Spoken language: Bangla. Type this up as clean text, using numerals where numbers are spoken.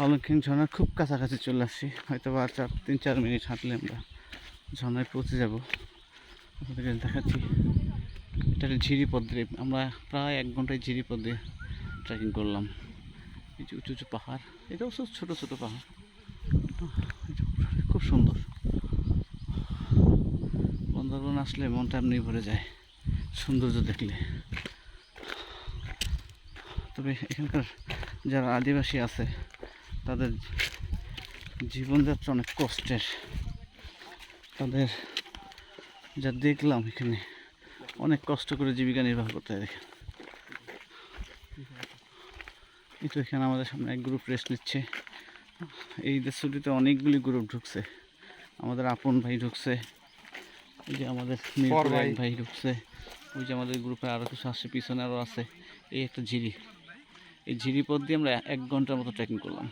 অলঙ্কিন ঝর্ণার খুব কাছাকাছি চলে আসছি, হয়তো বা 3-4 মিনিট হাঁটলে আমরা ঝর্ণায় পৌঁছে যাব। আপনাদেরকে দেখাচ্ছি, এটা একটা ঝিরি পথ দিয়ে আমরা প্রায় 1 ঘন্টায় ঝিরি পথ দিয়ে ট্রেকিং করলাম। এই যে উঁচু উঁচু পাহাড়, এটাও সব ছোটো ছোটো পাহাড়, খুব সুন্দর। বান্দরবান আসলে মনটা এমনি ভরে যায় সৌন্দর্য দেখলে। তবে এখানকার যারা আদিবাসী আছে তাদের জীবনযাত্রা অনেক কষ্টের। তাদের যা দেখলাম এখানে, অনেক কষ্ট করে জীবিকা নির্বাহ করতে হয়। দেখেন, এই তো এখানে আমাদের সামনে এক গ্রুপ রেস্ট নিচ্ছে। এই ঈদের ছুটিতে অনেকগুলি গ্রুপ ঢুকছে। আমাদের আপন ভাই ঢুকছে, এই যে আমাদের মিরপুরে এক ভাই ঢুকছে, ওই যে আমাদের গ্রুপে আরও কিছু আসছে, পিছনে আরও আছে। এই একটা ঝিরি, এই ঝিরি পথ দিয়ে আমরা 1 ঘন্টার মতো ট্রেকিং করলাম।